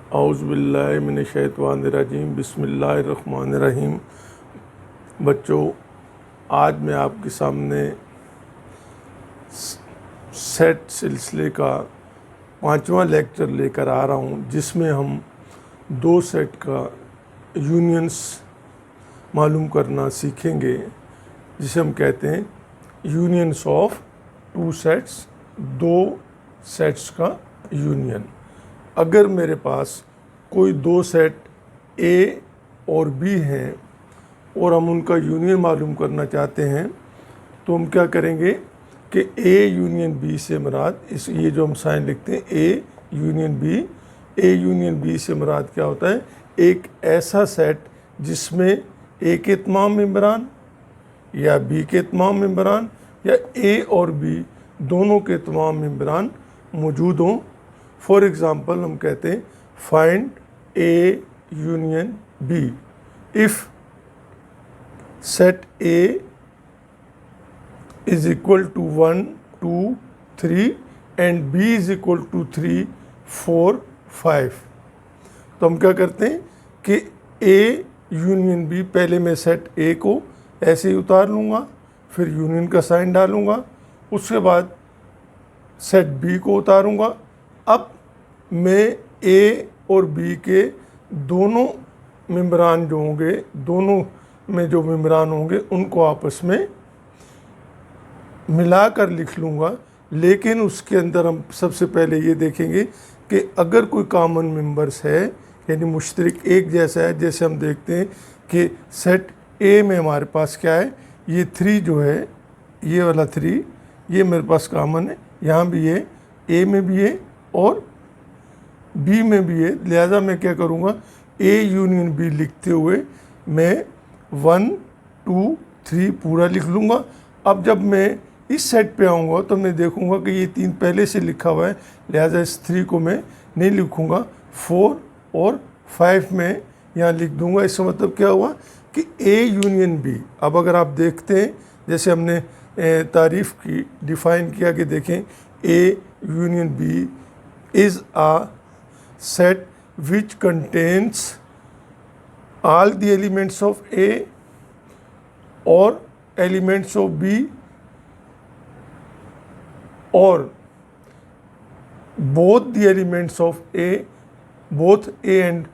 औज़ुबिल्लाहि मिनश्शैतानिर्रजीम बिस्मिल्लाहिर्रहमानिर्रहीम। बच्चों, आज मैं आपके सामने सेट सिलसिले का 5वां लेक्चर लेकर आ रहा हूँ, जिसमें हम दो सेट का यूनियंस मालूम करना सीखेंगे, जिसे हम कहते हैं यूनियंस ऑफ टू सेट्स, दो सेट्स का यूनियन। अगर मेरे पास कोई दो सेट ए और बी हैं और हम उनका यूनियन मालूम करना चाहते हैं, तो हम क्या करेंगे कि ए यूनियन बी से मुराद, इस ये जो हम साइन लिखते हैं ए यूनियन बी से मुराद क्या होता है, एक ऐसा सेट जिसमें ए के तमाम मेंबरान या बी के तमाम मेंबरान या ए और बी दोनों के तमाम मेंबरान मौजूद हों। फॉर एग्ज़ाम्पल हम कहते हैं find A union B. If set A is equal to 1 2 3 and B is equal to 3 4 5, तो हम क्या करते हैं कि ए यूनियन बी, पहले मैं सेट ए को ऐसे ही उतार लूँगा, फिर यूनियन का साइन डालूँगा, उसके बाद सेट बी को उतारूँगा। अब मैं ए और बी के दोनों मेंबरान जो होंगे, दोनों में जो मेंबरान होंगे उनको आपस में मिलाकर लिख लूँगा। लेकिन उसके अंदर हम सबसे पहले ये देखेंगे कि अगर कोई कॉमन मेंबर्स है, यानी मुश्तरक एक जैसा है, जैसे हम देखते हैं कि सेट ए में हमारे पास क्या है, ये 3 जो है, ये वाला 3 ये मेरे पास कॉमन है, यहाँ भी है, ए में भी है और बी में भी है। लिहाजा मैं क्या करूँगा, ए यूनियन बी लिखते हुए मैं 1 2 3 पूरा लिख लूँगा। अब जब मैं इस सेट पे आऊँगा तो मैं देखूँगा कि ये 3 पहले से लिखा हुआ है, लिहाजा इस 3 को मैं नहीं लिखूँगा, 4 और 5 में यहाँ लिख दूँगा। इसका मतलब क्या हुआ कि ए यूनियन बी। अब अगर आप देखते हैं, जैसे हमने तारीफ़ की, डिफ़ाइन किया कि देखें A union B is a set which contains all the elements of A or elements of B or both the elements of A, both A and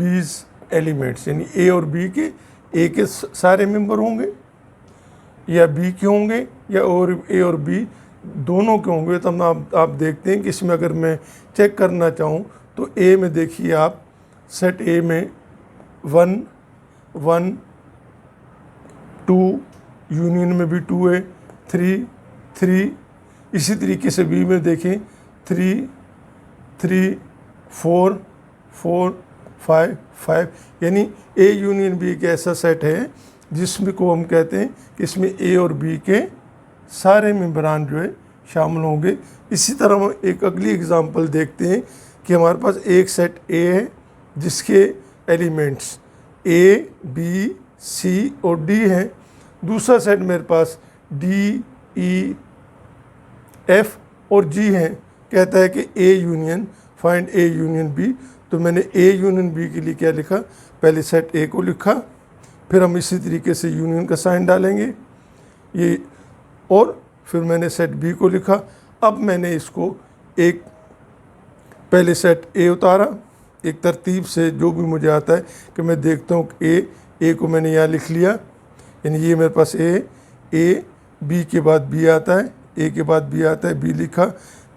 B's elements, यानी A और B के A के सारे member होंगे या B के होंगे या और A और B दोनों के होंगे। तो आप देखते हैं कि इसमें अगर मैं चेक करना चाहूँ तो ए में देखिए आप, सेट ए में 1 1 2, यूनियन में भी 2 है, 3 3, इसी तरीके से बी में देखें 3 3 4 4 5 5, यानी ए यूनियन बी एक ऐसा सेट है जिसमें को हम कहते हैं कि इसमें ए और बी के सारे मेंबरान जो है शामिल होंगे। इसी तरह हम एक अगली एग्जांपल देखते हैं कि हमारे पास एक सेट ए है जिसके एलिमेंट्स ए बी सी और डी हैं। दूसरा सेट मेरे पास डी ई एफ और जी हैं। कहता है कि A union, find A union B. तो मैंने ए यूनियन बी के लिए क्या लिखा, पहले सेट ए को लिखा, फिर हम इसी तरीके से यूनियन का साइन डालेंगे ये, और फिर मैंने सेट बी को लिखा। अब मैंने इसको एक पहले सेट ए उतारा, एक तरतीब से जो भी मुझे आता है कि मैं देखता हूँ ए को मैंने यहाँ लिख लिया, यानी ये मेरे पास ए बी के बाद बी आता है, ए के बाद बी आता है, बी लिखा,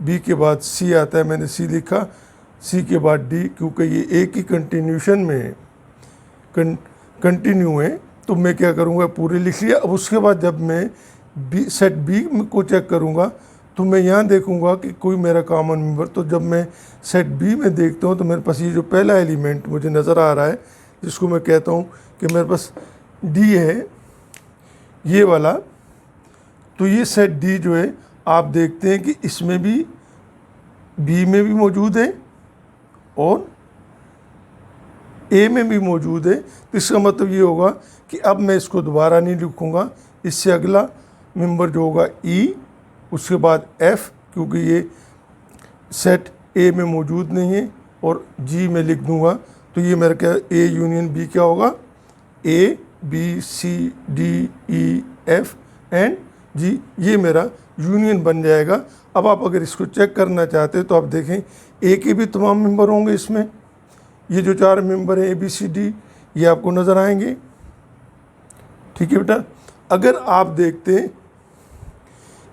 बी के बाद सी आता है, मैंने सी लिखा, सी के बाद डी, क्योंकि ये ए की कंटिन्यूशन में है, कंटिन्यू है, तो मैं क्या करूँगा, पूरे लिख लिया। अब उसके बाद जब मैं सेट बी को चेक करूँगा तो मैं यहाँ देखूँगा कि कोई मेरा कॉमन मेंबर, तो जब मैं सेट बी में देखता हूँ तो मेरे पास ये जो पहला एलिमेंट मुझे नज़र आ रहा है, जिसको मैं कहता हूँ कि मेरे पास डी है, ये वाला, तो ये सेट डी जो है आप देखते हैं कि इसमें भी बी में भी मौजूद है और ए में भी मौजूद है। तो इसका मतलब ये होगा कि अब मैं इसको दोबारा नहीं लिखूँगा, इससे अगला मेंबर जो होगा ई, उसके बाद एफ़, क्योंकि ये सेट ए में मौजूद नहीं है, और जी में लिख दूंगा, तो ये मेरा क्या ए यूनियन बी क्या होगा, A B C D E F and G, ये मेरा यूनियन बन जाएगा। अब आप अगर इसको चेक करना चाहते हैं तो आप देखें ए के भी तमाम मेंबर होंगे इसमें, ये जो 4 मेंबर हैं ए बी सी डी, ये आपको नज़र आएंगे। ठीक है बेटा, अगर आप देखते हैं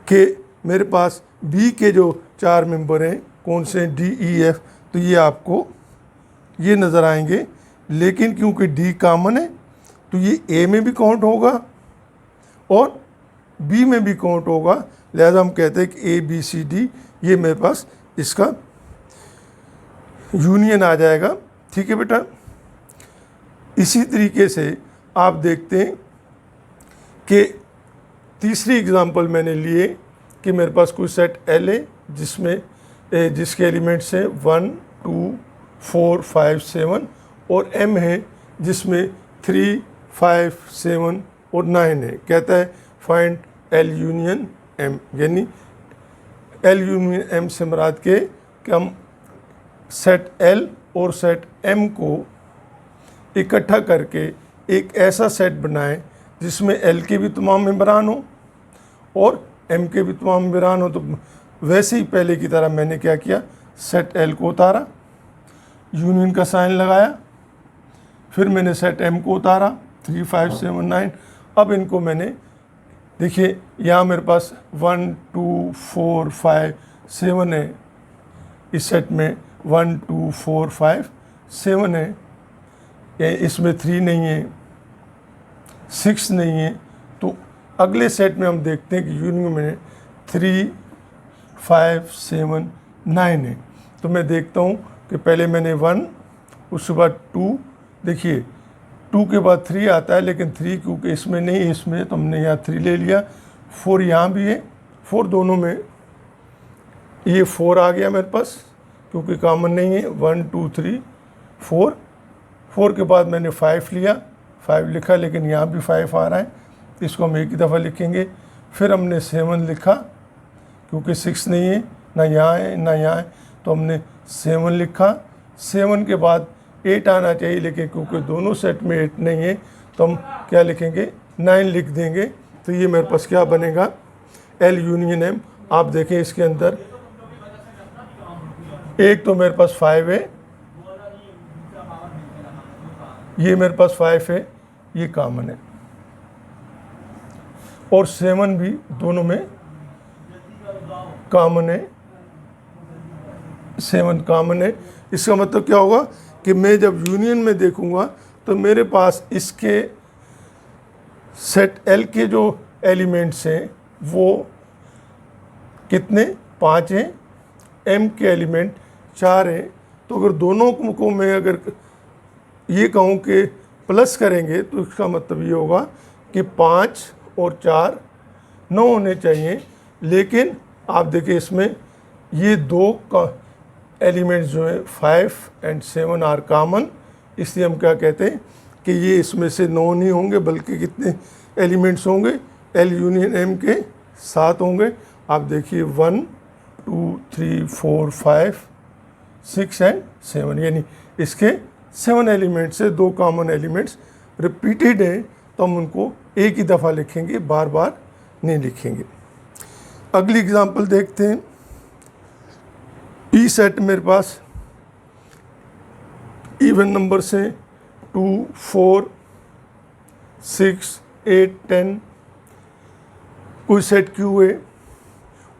कि मेरे पास बी के जो 4 मेंबर हैं कौन से हैं, डी ई एफ, तो ये आपको ये नज़र आएंगे, लेकिन क्योंकि डी कॉमन है तो ये ए में भी काउंट होगा और बी में भी काउंट होगा, लिहाजा हम कहते हैं कि ए बी सी डी ये मेरे पास इसका यूनियन आ जाएगा। ठीक है बेटा, इसी तरीके से आप देखते हैं कि तीसरी एग्जांपल मैंने लिए कि मेरे पास कोई सेट एल है जिसके एलिमेंट्स हैं 1 2 4 5 7 और एम है जिसमें 3 5 7 और 9 है। कहता है फाइंड एल यूनियन एम, यानी एल यूनियन एम से मुराद के कि हम सेट एल और सेट एम को इकट्ठा करके एक ऐसा सेट बनाएं जिसमें एल के भी तमाम मेंबरान हो और एम के भी तमाम मेंबरान हो। तो वैसे ही पहले की तरह मैंने क्या किया, सेट एल को उतारा, यूनियन का साइन लगाया, फिर मैंने सेट एम को उतारा 3 5 7 9। अब इनको मैंने देखिए यहाँ मेरे पास 1 2 4 5 7 है, इस सेट में 1 2 4 5 7 है, इसमें 3 नहीं है, 6 नहीं है। तो अगले सेट में हम देखते हैं कि यूनियन में 3 5 7 9 है। तो मैं देखता हूँ कि पहले मैंने 1, उसके बाद 2, देखिए 2 के बाद 3 आता है, लेकिन 3 क्योंकि इसमें नहीं है, इसमें तो हमने यहाँ 3 ले लिया। 4 यहाँ भी है, 4 दोनों में, ये 4 आ गया मेरे पास क्योंकि कॉमन नहीं है। 1 2 3 4, 4 के बाद मैंने 5 लिया, 5 लिखा, लेकिन यहाँ भी 5 आ रहा है, इसको हम एक ही दफ़ा लिखेंगे। फिर हमने 7 लिखा क्योंकि 6 नहीं है, ना यहाँ है ना यहाँ है, तो हमने 7 लिखा। 7 के बाद 8 आना चाहिए, लेकिन क्योंकि दोनों सेट में 8 नहीं है तो हम क्या लिखेंगे, 9 लिख देंगे। तो ये मेरे पास क्या बनेगा, एल यूनियन एम। आप देखें इसके अंदर एक तो मेरे पास 5 है, ये मेरे पास 5 है, ये कॉमन है, और 7 भी दोनों में कॉमन है, 7 कॉमन है। इसका मतलब क्या होगा कि मैं जब यूनियन में देखूंगा तो मेरे पास इसके सेट एल के जो एलिमेंट्स हैं वो कितने, 5 हैं, एम के एलिमेंट 4 हैं। तो अगर दोनों को मैं अगर ये कहूँ कि प्लस करेंगे तो इसका मतलब ये होगा कि 5 और 4 9 होने चाहिए, लेकिन आप देखिए इसमें ये 2 का एलिमेंट्स जो है 5 और 7 आर कॉमन, इसलिए हम क्या कहते हैं कि ये इसमें से 9 नहीं होंगे, बल्कि कितने एलिमेंट्स होंगे, एल यूनियन एम के 7 होंगे। आप देखिए 1 2 3 4 5 6 और 7, यानी इसके 7 एलिमेंट्स से 2 कॉमन एलिमेंट्स रिपीटेड हैं, तो हम उनको एक ही दफ़ा लिखेंगे, बार बार नहीं लिखेंगे। अगली एग्जांपल देखते हैं। पी सेट मेरे पास इवन नंबर से 2 4 6 8 10, कोई सेट क्यू है,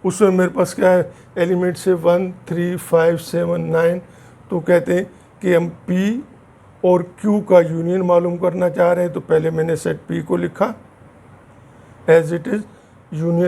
उसमें मेरे पास क्या है, एलिमेंट्स है 1 3 5 7 9। तो कहते हैं कि हम पी और क्यू का यूनियन मालूम करना चाह रहे हैं। तो पहले मैंने सेट पी को लिखा एज इट इज़ यूनियन